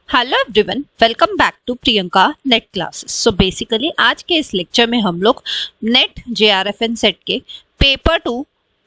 Hello everyone, welcome back to Priyanka NET classes. So basically आज के इस लेक्चर में हम लोग नेट JRFN सेट के पेपर 2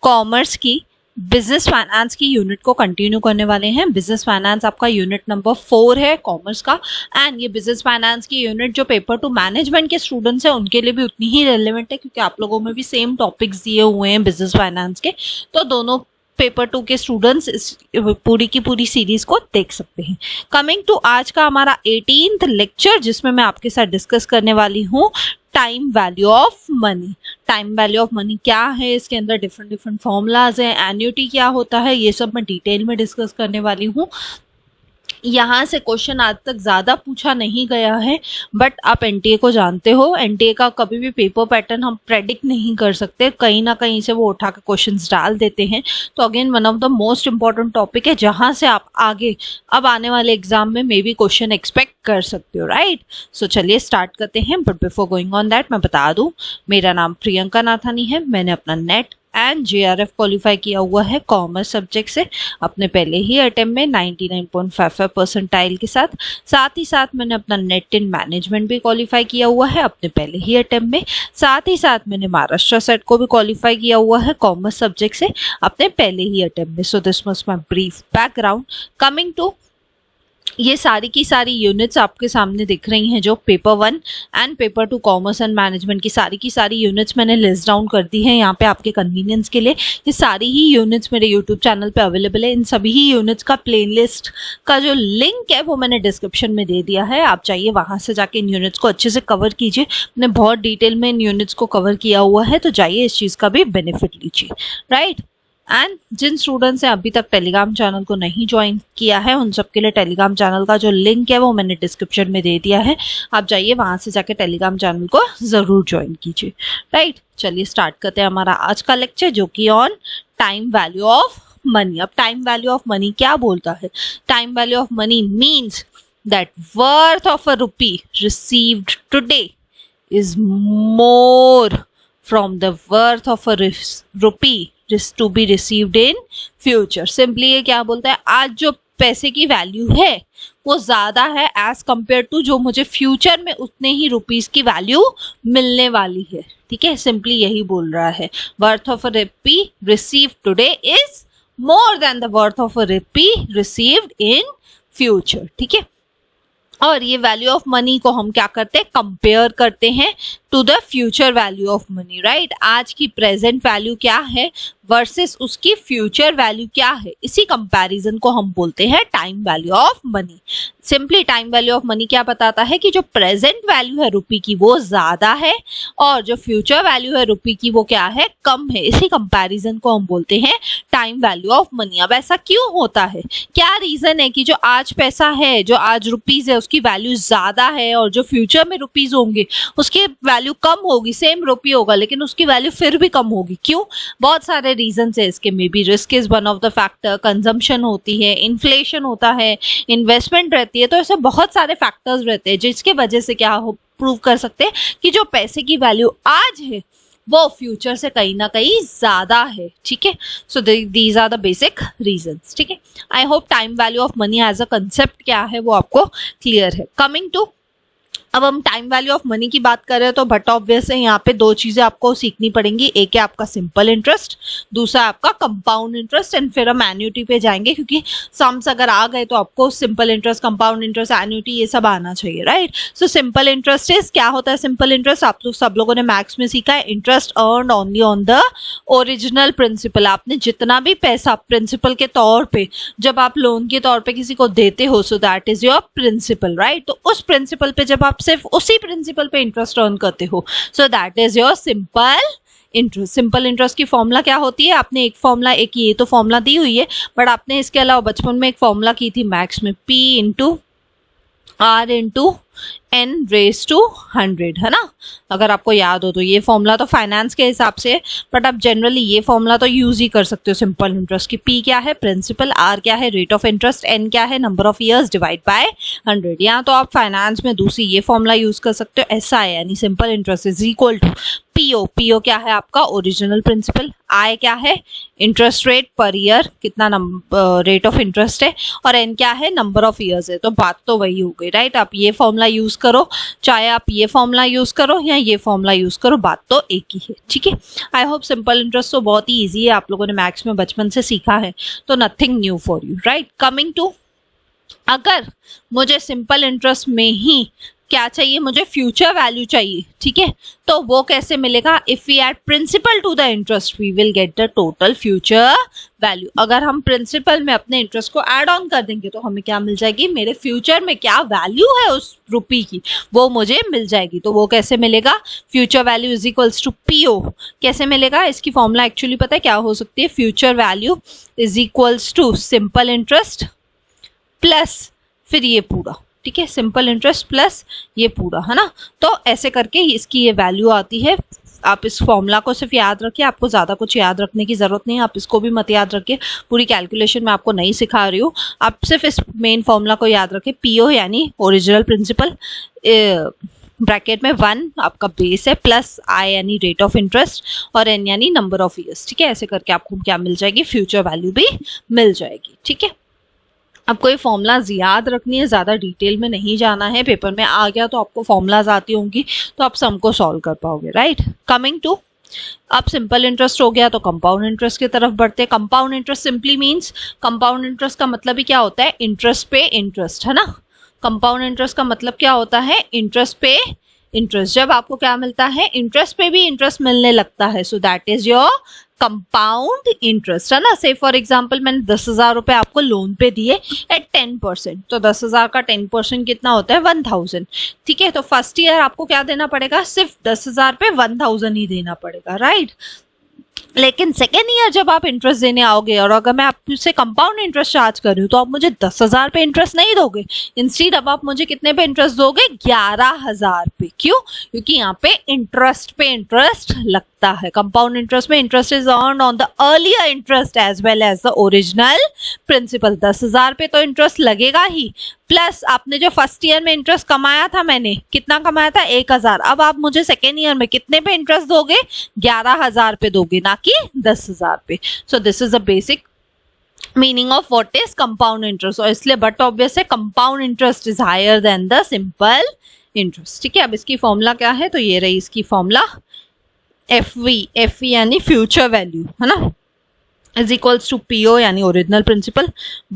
कॉमर्स की बिजनेस फाइनेंस की यूनिट को कंटिन्यू करने वाले हैं। बिजनेस फाइनेंस आपका यूनिट नंबर 4 है कॉमर्स का, एंड ये बिजनेस फाइनेंस की यूनिट जो पेपर 2 मैनेजमेंट के स्टूडेंट्स हैं उनके लिए भी उतनी ही रेलेवेंट है, क्योंकि आप लोगों में भी सेम टॉपिक्स दिए हुए हैं बिजनेस फाइनेंस के। तो दोनों पेपर 2 के स्टूडेंट्स इस पूरी की पूरी सीरीज को देख सकते हैं। कमिंग टू आज का हमारा 18th लेक्चर, जिसमें मैं आपके साथ डिस्कस करने वाली हूँ time value of money. Time value of money क्या है, इसके अंदर डिफरेंट फॉर्मूलाज हैं, एन्युटी क्या होता है, ये सब मैं डिटेल में डिस्कस करने वाली हूँ। यहाँ से क्वेश्चन आज तक ज्यादा पूछा नहीं गया है, बट आप एनटीए को जानते हो, एनटीए का कभी भी पेपर पैटर्न हम प्रेडिक्ट नहीं कर सकते, कहीं ना कहीं से वो उठा के क्वेश्चंस डाल देते हैं। तो again one of the most important topic है, जहां से आप आगे अब आने वाले एग्जाम में मे बी क्वेश्चन एक्सपेक्ट कर सकते हो, राइट। सो चलिए स्टार्ट करते हैं, but before going on that मैं बता दूं, मेरा नाम प्रियंका नाथानी है। मैंने अपना नेट एंड JRF क्वालिफाई किया हुआ है कॉमर्स सब्जेक्ट से अपने पहले ही अटेम्प्ट में 99.55 परसेंटाइल के साथ। साथ ही साथ मैंने अपना नेट इन मैनेजमेंट भी क्वालिफाई किया हुआ है अपने पहले ही अटेम्प्ट में। साथ ही साथ मैंने महाराष्ट्र सेट को भी क्वालिफाई किया हुआ है कॉमर्स सब्जेक्ट से अपने पहले ही अटेम्प्ट में। So this was my brief background. Coming to ये सारी की सारी यूनिट्स आपके सामने दिख रही हैं, जो paper 1 and paper 2 commerce and management की सारी यूनिट्स मैंने लिस्ट डाउन कर दी है यहाँ पे आपके कन्वीनियंस के लिए। ये सारी ही यूनिट्स मेरे यूट्यूब चैनल पे अवेलेबल है। इन सभी ही यूनिट्स का प्लेलिस्ट का जो लिंक है वो मैंने डिस्क्रिप्शन में दे दिया है, आप चाहिए वहां से जाके इन यूनिट्स को अच्छे से कवर कीजिए। मैंने बहुत डिटेल में इन यूनिट्स को कवर किया हुआ है, तो जाइए इस चीज का भी बेनिफिट लीजिए, राइट। एंड जिन स्टूडेंट्स ने अभी तक टेलीग्राम चैनल को नहीं ज्वाइन किया है, उन सबके लिए टेलीग्राम चैनल का जो लिंक है वो मैंने डिस्क्रिप्शन में दे दिया है, आप जाइए वहां से जाके टेलीग्राम चैनल को जरूर ज्वाइन कीजिए, राइट। चलिए स्टार्ट करते हैं हमारा आज का लेक्चर, जो कि on time value of money. अब टाइम वैल्यू ऑफ मनी क्या बोलता है? Time value of money means that worth of a rupee received today is more from the worth of a rupee is to be received in future। Simply ये क्या बोलता है, आज जो पैसे की वैल्यू है वो ज्यादा है एज कंपेयर टू जो मुझे फ्यूचर में उतने ही रुपीस की वैल्यू मिलने वाली है, ठीक है। सिंपली यही बोल रहा है, worth of a rupee received today is more than the worth of a rupee received in future, ठीक है। और ये वैल्यू ऑफ मनी को हम क्या करते हैं, कंपेयर करते हैं to the future value of money, right. आज की प्रेजेंट वैल्यू क्या है वर्सेस उसकी फ्यूचर वैल्यू क्या है, इसी कंपैरिजन को हम बोलते हैं time value of money. Simply time value of money क्या बताता है कि जो प्रेजेंट वैल्यू है रुपी की वो ज्यादा है, और जो फ्यूचर वैल्यू है रुपी की वो क्या है, कम है। इसी कंपैरिजन को हम बोलते हैं टाइम वैल्यू ऑफ मनी। अब ऐसा क्यों होता है, क्या रीजन है कि जो आज पैसा है, जो आज रुपीज है, उसकी वैल्यू ज्यादा है, और जो फ्यूचर में रुपीज होंगे उसकी वैल्यू कम होगी। सेम रुपी होगा लेकिन उसकी वैल्यू फिर भी कम होगी, क्यों? बहुत सारे रीजन है इसके। May be risk is one of the factor, consumption होती है, इन्फ्लेशन होता है, इन्वेस्टमेंट रहती है। तो ऐसे बहुत सारे फैक्टर्स रहते हैं जिसके वजह से क्या हो प्रूव कर सकते हैं कि जो पैसे की वैल्यू आज है वो फ्यूचर से कहीं ना कहीं ज्यादा है, ठीक है। So these are the basic reasons, ठीक है। I hope time value of money as a concept क्या है वो आपको क्लियर है। कमिंग टू, अब हम टाइम वैल्यू ऑफ मनी की बात कर रहे हैं तो बट ऑब्वियस है यहाँ पे दो चीजें आपको सीखनी पड़ेंगी। एक है आपका सिंपल इंटरेस्ट, दूसरा आपका कंपाउंड इंटरेस्ट, एंड फिर हम एन्युटी पे जाएंगे, क्योंकि सम्स अगर आ गए तो आपको simple interest, compound interest, annuity ये सब आना चाहिए, right. So simple interest is क्या होता है? सिंपल इंटरेस्ट आप लोग सब लोगों ने मैथ्स में सीखा है, interest earn only on the original principal. आपने जितना भी पैसा प्रिंसिपल के तौर पे जब आप लोन के तौर पे किसी को देते हो, so that is your principal, right. तो उस प्रिंसिपल पे जब आप सिर्फ उसी प्रिंसिपल पे इंटरेस्ट अर्न करते हो, so that is your simple interest. Simple interest की फॉर्मूला क्या होती है? आपने एक फॉर्मूला, एक ये तो फॉर्मूला दी हुई है, बट आपने इसके अलावा बचपन में एक फॉर्मूला की थी मैथ्स में, P into R into n raise to 100, है ना। अगर आपको याद हो तो ये फॉर्मूला तो फाइनेंस के हिसाब से है, बट आप जनरली ये फॉर्मूला तो यूज ही कर सकते हो सिंपल इंटरेस्ट की। p क्या है, प्रिंसिपल, r क्या है, रेट ऑफ इंटरेस्ट, n क्या है, number of years divide by 100। यहाँ तो आप फाइनेंस में दूसरी ये फॉर्मूला यूज कर सकते हो, SI यानी simple interest is equal to PO, PO क्या है आपका ओरिजिनल प्रिंसिपल, I क्या है इंटरेस्ट रेट पर ईयर, कितना रेट ऑफ इंटरेस्ट है, और N क्या है नंबर ऑफ ईयर्स है। तो बात तो वही हो गई, राइट। आप ये फॉर्मूला यूज करो, चाहे आप ये फॉर्मूला यूज करो या ये फॉर्मूला यूज करो, बात तो एक ही है, ठीक है। आई होप सिंपल इंटरेस्ट तो बहुत ही ईजी है, आप लोगों ने मैथ्स में बचपन से सीखा है, तो nothing new for you, right. Coming to, अगर मुझे सिंपल इंटरेस्ट में ही क्या चाहिए, मुझे फ्यूचर वैल्यू चाहिए, ठीक है, तो वो कैसे मिलेगा, if we add principal to the interest we will get the total future value. अगर हम प्रिंसिपल में अपने इंटरेस्ट को ऐड ऑन कर देंगे तो हमें क्या मिल जाएगी, मेरे फ्यूचर में क्या वैल्यू है उस रुपी की वो मुझे मिल जाएगी। तो वो कैसे मिलेगा, future value is equals to PO। कैसे मिलेगा, इसकी फॉर्मूला एक्चुअली पता है क्या हो सकती है, future value is equals to simple interest plus फिर ये पूरा, ठीक है, सिंपल इंटरेस्ट प्लस ये पूरा, है ना। तो ऐसे करके इसकी ये वैल्यू आती है। आप इस फॉर्मूला को सिर्फ याद रखिए, आपको ज़्यादा कुछ याद रखने की ज़रूरत नहीं है, आप इसको भी मत याद रखिए, पूरी कैलकुलेशन मैं आपको नहीं सिखा रही हूँ, आप सिर्फ इस मेन फॉर्मूला को याद रखिए। PO यानी ओरिजिनल प्रिंसिपल, ब्रैकेट में 1 आपका बेस है, प्लस I यानी रेट ऑफ इंटरेस्ट, और N यानी नंबर ऑफ ईयर्स, ठीक है। ऐसे करके आपको क्या मिल जाएगी, फ्यूचर वैल्यू भी मिल जाएगी, ठीक है। आपको ये फॉर्मूलाज याद रखनी है, ज़्यादा डिटेल में नहीं जाना है, पेपर में आ गया तो आपको फॉर्मूलाज आती होंगी तो आप सम को सॉल्व कर पाओगे, राइट। कमिंग टू, अब सिंपल इंटरेस्ट हो गया तो कंपाउंड इंटरेस्ट की तरफ बढ़ते हैं। Compound interest simply means, compound interest का मतलब ही क्या होता है, इंटरेस्ट पे इंटरेस्ट, है ना। कंपाउंड इंटरेस्ट का मतलब क्या होता है, इंटरेस्ट पे इंटरेस्ट। जब आपको क्या मिलता है, इंटरेस्ट पे भी इंटरेस्ट मिलने लगता है, सो that is your compound interest, है ना। से फॉर एग्जाम्पल मैंने 10,000 रुपए आपको लोन पे दिए एट 10%, तो 10,000 का 10% कितना होता है, 1,000, ठीक है। तो फर्स्ट ईयर आपको क्या देना पड़ेगा, सिर्फ 10,000 पे 1,000 ही देना पड़ेगा, राइट। लेकिन सेकेंड ईयर जब आप इंटरेस्ट देने आओगे और अगर मैं आपसे कंपाउंड इंटरेस्ट चार्ज कर रही हूँ तो आप मुझे 10,000 पे इंटरेस्ट नहीं दोगे, इंस्टीड अब आप मुझे कितने पे इंटरेस्ट दोगे, 11,000 पे। क्यों, क्योंकि यहाँ पे इंटरेस्ट लगता है। कंपाउंड इंटरेस्ट में interest is earned on the earlier interest as well as the original principal. 10,000 पे तो इंटरेस्ट लगेगा ही, प्लस आपने जो फर्स्ट ईयर में इंटरेस्ट कमाया था, मैंने कितना कमाया था, 1,000, अब आप मुझे सेकेंड ईयर में कितने पे इंटरेस्ट दोगे, 11,000 पे दोगे, ना कि 10,000 पे। So this is a basic meaning of what is compound interest. और इसलिए बट ऑब्वियस है compound interest is higher than the simple interest, ठीक है। अब इसकी फॉर्मूला क्या है, तो ये रही इसकी फॉर्मूला, FV यानी फ्यूचर वैल्यू, है ना, इज इक्वल्स टू PO यानी ओरिजिनल प्रिंसिपल,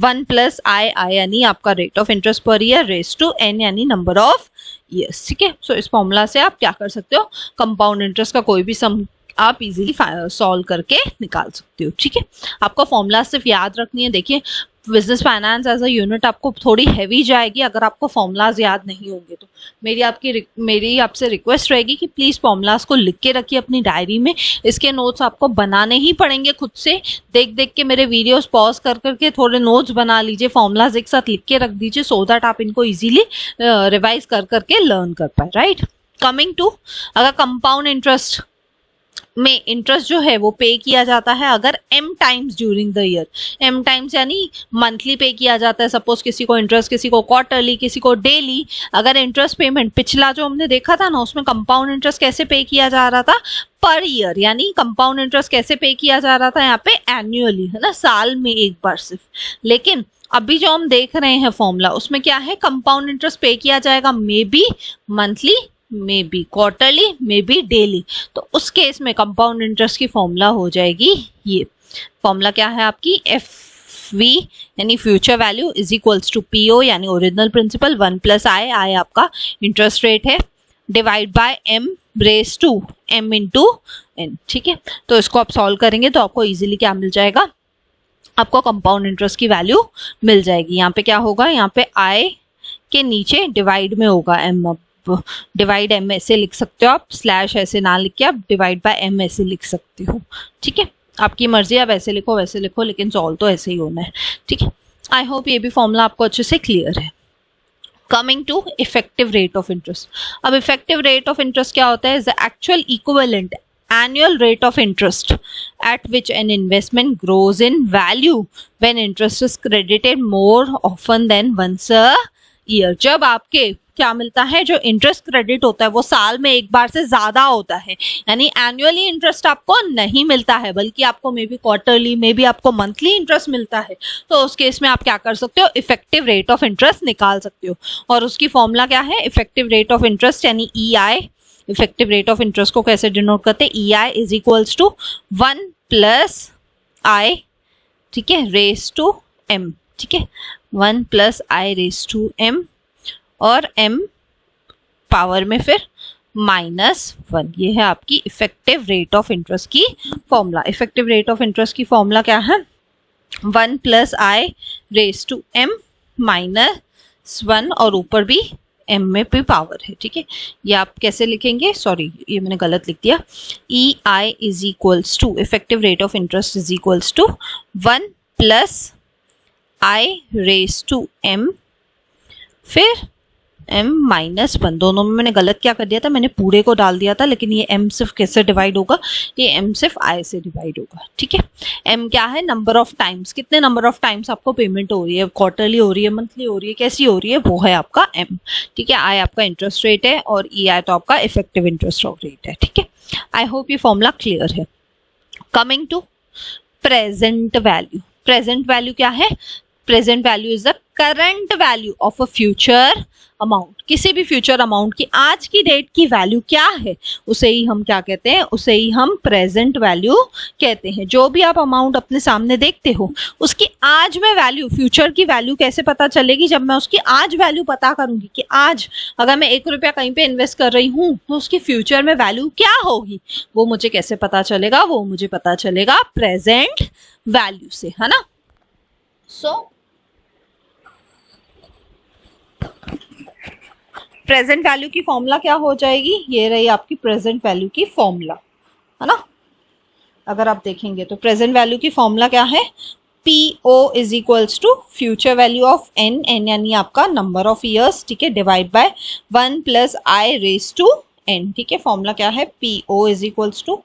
1 प्लस I यानी आपका rate of interest per year, raise to N यानी नंबर ऑफ ईयर्स, ठीक है। सो इस फॉर्मूला से आप क्या कर सकते हो, कंपाउंड इंटरेस्ट का कोई भी सम आप इजीली सॉल्व करके निकाल सकते हो, ठीक है। आपको फॉर्मूला सिर्फ याद रखनी है। देखिए business finance as a unit आपको थोड़ी हैवी जाएगी अगर आपको फॉर्मूलाज याद नहीं होंगे तो। मेरी आपसे रिक्वेस्ट रहेगी कि प्लीज़ फॉर्मूलाज को लिख के रखिए अपनी डायरी में। इसके नोट्स आपको बनाने ही पड़ेंगे खुद से, देख देख के मेरे वीडियोस पॉज कर करके थोड़े नोट्स बना लीजिए, फॉर्मूलाज एक साथ लिख के रख दीजिए, सो दैट आप इनको ईजिली रिवाइज कर करके लर्न कर पाए, राइट। कमिंग टू, अगर कंपाउंड इंटरेस्ट में इंटरेस्ट जो है वो पे किया जाता है अगर m times during the year, m times यानी मंथली पे किया जाता है। सपोज किसी को इंटरेस्ट, किसी को क्वार्टरली, किसी को डेली। अगर इंटरेस्ट पेमेंट पिछला जो हमने देखा था ना, उसमें कंपाउंड इंटरेस्ट कैसे पे किया जा रहा था, पर ईयर, यानी कंपाउंड इंटरेस्ट कैसे पे किया जा रहा था यहाँ पे, एनुअली, है ना, साल में एक बार सिर्फ। लेकिन अभी जो हम देख रहे हैं फॉर्मूला, उसमें क्या है, कंपाउंड इंटरेस्ट पे किया जाएगा may be monthly, may be quarterly, may be daily. तो उस केस में कंपाउंड इंटरेस्ट की फॉर्मूला हो जाएगी ये। फॉर्मूला क्या है आपकी, FV यानी future value is equals to PO यानी ओरिजिनल प्रिंसिपल, 1 प्लस I आपका इंटरेस्ट रेट है, divide by M raise to M into N, ठीक है। तो इसको आप सॉल्व करेंगे तो आपको इजीली क्या मिल जाएगा, आपको कंपाउंड इंटरेस्ट की वैल्यू मिल जाएगी। यहाँ पे क्या होगा, यहाँ पे I के नीचे डिवाइड में होगा M, डिवाइड M ऐसे लिख सकते हो आप, स्लैश ऐसे ना लिख के आप डिवाइड बाय M ऐसे लिख सकते हो, ठीक है। आपकी मर्जी, आप ऐसे लिखो, लेकिन सॉल्व तो ऐसे ही होना है, ठीक है। आई होप ये भी फॉर्मूला आपको अच्छे से क्लियर है। Coming to effective rate of interest. अब इफेक्टिव रेट ऑफ इंटरेस्ट क्या होता है? Is the actual equivalent annual rate of interest at which an investment grows in value when interest is credited more often than once a year। जब आपके क्या मिलता है, जो इंटरेस्ट क्रेडिट होता है वो साल में एक बार से ज्यादा होता है, यानी एनुअली इंटरेस्ट आपको नहीं मिलता है, बल्कि आपको may be quarterly, may be आपको मंथली इंटरेस्ट मिलता है। तो उस केस में आप क्या कर सकते हो? इफेक्टिव रेट ऑफ इंटरेस्ट निकाल सकते हो। और उसकी फॉर्मूला क्या है? इफेक्टिव रेट ऑफ इंटरेस्ट यानी EI। Effective rate of interest को कैसे डिनोट करते हैं? EI is equals to 1 plus I, ठीक है, रेस टू M, ठीक है, 1 plus I raise to M और M पावर में फिर -1। ये है आपकी इफेक्टिव रेट ऑफ इंटरेस्ट की formula. Effective rate of interest की फॉर्मूला क्या है? 1 plus I raise to M -1 और ऊपर भी M में भी पावर है, ठीक है। ये आप कैसे लिखेंगे? सॉरी, ये मैंने गलत लिख दिया। EI is equals to effective rate of interest is equals to 1 plus I raise to M फिर M -1। दोनों में मैंने गलत क्या कर दिया था? मैंने पूरे को डाल दिया था, लेकिन ये M सिर्फ कैसे डिवाइड होगा? ये M सिर्फ I से डिवाइड होगा, ठीक है। M क्या है? नंबर ऑफ टाइम्स, कितने नंबर ऑफ टाइम्स आपको पेमेंट हो रही है, क्वार्टरली हो रही है, मंथली हो रही है, कैसी हो रही है, वो है आपका M, ठीक है। I आपका इंटरेस्ट रेट है और EI तो आपका इफेक्टिव इंटरेस्ट रेट है, ठीक है। आई होप ये फॉर्मूला क्लियर है। Coming to present value. Present value क्या है? Present value is the current value of a future amount. किसी भी फ्यूचर अमाउंट की आज की डेट की वैल्यू क्या है, उसे ही हम क्या कहते हैं? उसे ही हम प्रेजेंट वैल्यू कहते हैं। जो भी आप अमाउंट अपने सामने देखते हो, उसकी आज में वैल्यू, फ्यूचर की वैल्यू कैसे पता चलेगी? जब मैं उसकी आज वैल्यू पता करूंगी कि आज अगर मैं 1 रुपया कहीं पे इन्वेस्ट कर रही हूँ तो उसकी फ्यूचर में वैल्यू क्या होगी, वो मुझे कैसे पता चलेगा? वो मुझे पता चलेगा प्रेजेंट वैल्यू से, है ना। सो प्रेजेंट वैल्यू की फॉर्मूला क्या हो जाएगी? ये रही आपकी प्रेजेंट वैल्यू की फॉर्मूला, है ना। अगर आप देखेंगे तो प्रेजेंट वैल्यू की फॉर्मूला क्या है? PO is equals to future value of N, N यानी आपका नंबर ऑफ ईयर्स, ठीक है, divide by 1 plus I raise to N, ठीक है। फॉर्मूला क्या है? PO is equals to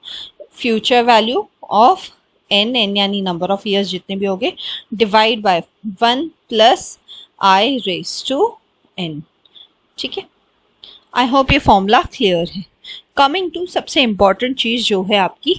future value of N, N यानी नंबर ऑफ ईयर्स जितने भी होंगे, divide by 1 plus I raise to N, ठीक है। आई होप ये फॉर्मूला क्लियर है। कमिंग टू सबसे इंपॉर्टेंट चीज जो है आपकी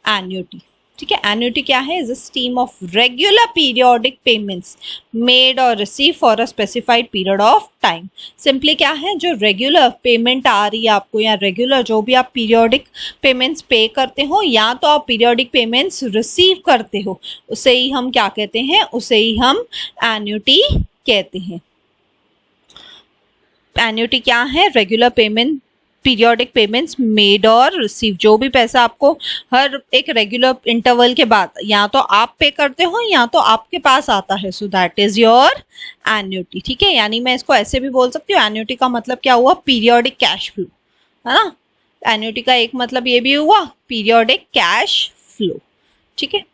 एन्युटी, ठीक है। एन्युटी क्या है? Is a scheme of regular periodic payments made और receive for a specified period of time. Simply क्या है? जो रेगुलर पेमेंट आ रही है आपको, या रेगुलर जो भी आप पीरियोडिक पेमेंट्स पे करते हो, या तो आप पीरियोडिक पेमेंट्स रिसीव करते हो, उसे ही हम क्या कहते हैं? उसे ही हम एन्युटी कहते हैं। एन्युटी क्या है? Regular payment, periodic payments made और रिसीव। जो भी पैसा आपको हर एक रेगुलर इंटरवल के बाद या तो आप पे करते हो या तो आपके पास आता है, सो दैट इज योर एन्युटी, ठीक है। यानी मैं इसको ऐसे भी बोल सकती हूँ, एन्युटी का मतलब क्या हुआ? पीरियोडिक कैश फ्लो, है ना। एन्युटी का एक मतलब ये भी हुआ पीरियोडिक कैश फ्लो, ठीक है।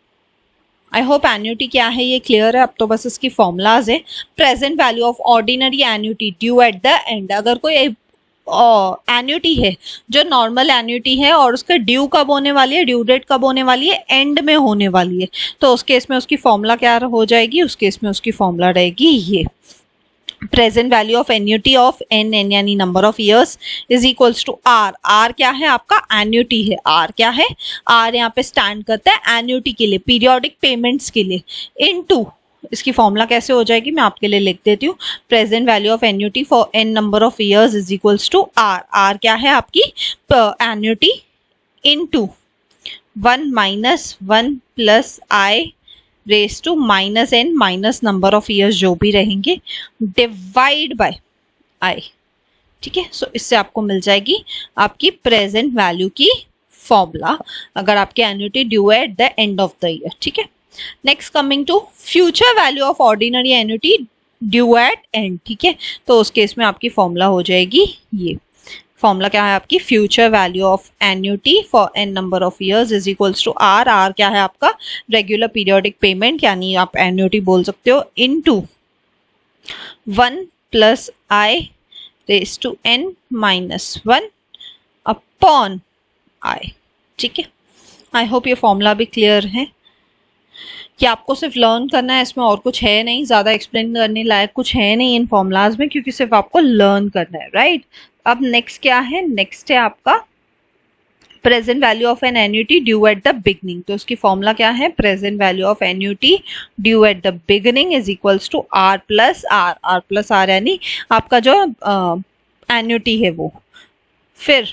आई होप एन्युटी क्या है ये क्लियर है। अब तो बस इसकी फॉर्मूलाज है। Present value of ordinary annuity due at the and. अगर कोई एन्युटी है जो नॉर्मल एन्युटी है और उसका ड्यू कब होने वाली है, ड्यू डेट कब होने वाली है? एंड में होने वाली है। तो उस केस में उसकी फॉर्मूला क्या हो जाएगी? उस केस में उसकी फॉर्मूला रहेगी ये, present value of annuity of N, N यानी number of years, is equals to R। R क्या है? आपका एन्युटी है। R क्या है? R यहाँ पे स्टैंड करता है एन्युटी के लिए, पीरियोडिक पेमेंट्स के लिए, इनटू इसकी फॉर्मूला कैसे हो जाएगी मैं आपके लिए लिख देती हूँ। Present value of annuity for N number of years is equals to R। R क्या है? आपकी annuity into 1 minus 1 plus I raise to minus N, minus number of years जो भी रहेंगे, डिवाइड बाय I, ठीक है। सो इससे आपको मिल जाएगी आपकी प्रेजेंट वैल्यू की फॉर्मूला, अगर आपकी annuity due at the end of the year, ठीक है। Next coming to future value of ordinary annuity due at end, ठीक है। तो उस केस में आपकी फॉर्मूला हो जाएगी ये। फॉर्मूला क्या है आपकी? Future value of annuity for N number of years is equals to R। R क्या है? आपका रेगुलर पीरियोडिक पेमेंट, यानी आप एन्युटी बोल सकते हो, into 1 plus I raise to n minus 1 upon I. ठीक है, आई होप ये फॉर्मूला भी क्लियर है कि आपको सिर्फ लर्न करना है, इसमें और कुछ है नहीं, ज्यादा एक्सप्लेन करने लायक कुछ है नहीं इन फॉर्मूलाज में, क्योंकि सिर्फ आपको लर्न करना है, राइट। अब नेक्स्ट क्या है, नेक्स्ट है आपका present value of an annuity due at the beginning. तो उसकी फॉर्मूला क्या है, present value of annuity due at the beginning is equals to R plus R. R plus R यानी आपका जो एन्युटी है वो, फिर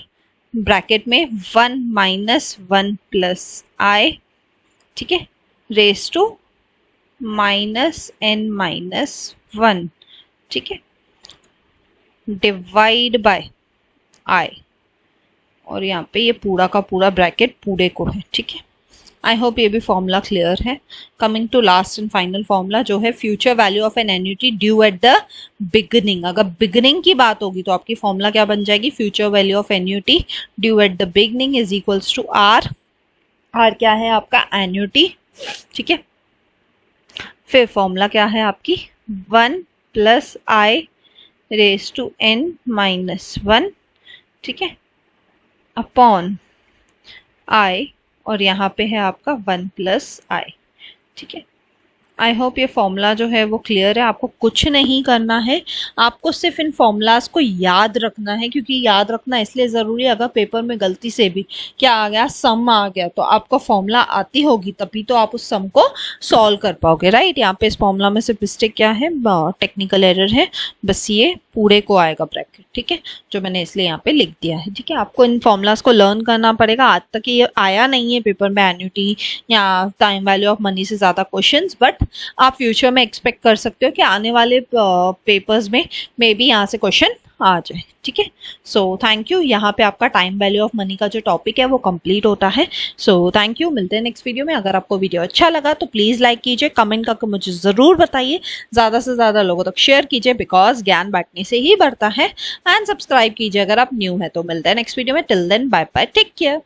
ब्रैकेट में 1 माइनस 1 प्लस आई, ठीक है, raise to minus n minus 1, ठीक है, डिवाइड बाय आई, और यहाँ पे ये पूरा का पूरा ब्रैकेट पूरे को है। ठीक है, आई होप ये भी फॉर्मूला क्लियर है। Coming to last and final formula जो है future value of an annuity due at the beginning. अगर बिगनिंग की बात होगी तो आपकी फॉर्मूला क्या बन जाएगी, future value of annuity due at the beginning is equals to R. R क्या है आपका, एन्युटी, ठीक है, फिर फॉर्मूला क्या है आपकी 1 plus I raise to n minus 1, ठीक है, अपॉन आई, और यहाँ पे है आपका 1 प्लस आई। ठीक है, आई होप ये फॉर्मूला जो है वो क्लियर है। आपको कुछ नहीं करना है, आपको सिर्फ इन फॉर्मूलाज को याद रखना है, क्योंकि याद रखना इसलिए ज़रूरी है, अगर पेपर में गलती से भी क्या आ गया, सम आ गया, तो आपको फॉर्मूला आती होगी तभी तो आप उस सम को सॉल्व कर पाओगे, राइट। यहाँ पे इस फॉर्मूला में सिर्फ मिस्टेक क्या है, टेक्निकल एरर है, बस ये पूरे को आएगा ब्रैकेट, ठीक है, जो मैंने इसलिए यहाँ पे लिख दिया है। ठीक है, आपको इन फॉर्मूलाज को लर्न करना पड़ेगा। आज तक ये आया नहीं है पेपर में एन्युटी या टाइम वैल्यू ऑफ मनी से ज़्यादा क्वेश्चंस, बट आप फ्यूचर में एक्सपेक्ट कर सकते हो कि आने वाले पेपर्स में मे बी यहाँ से क्वेश्चन आ जाए। ठीक है, सो थैंक यू। यहाँ पे आपका टाइम वैल्यू ऑफ मनी का जो टॉपिक है वो कंप्लीट होता है। सो थैंक यू, मिलते हैं नेक्स्ट वीडियो में। अगर आपको वीडियो अच्छा लगा तो प्लीज़ लाइक कीजिए, कमेंट करके मुझे ज़रूर बताइए, ज़्यादा से ज़्यादा लोगों तक शेयर कीजिए, बिकॉज ज्ञान बांटने से ही बढ़ता है। एंड सब्सक्राइब कीजिए अगर आप न्यू है। तो मिलते हैं नेक्स्ट वीडियो में, till then bye bye, take care.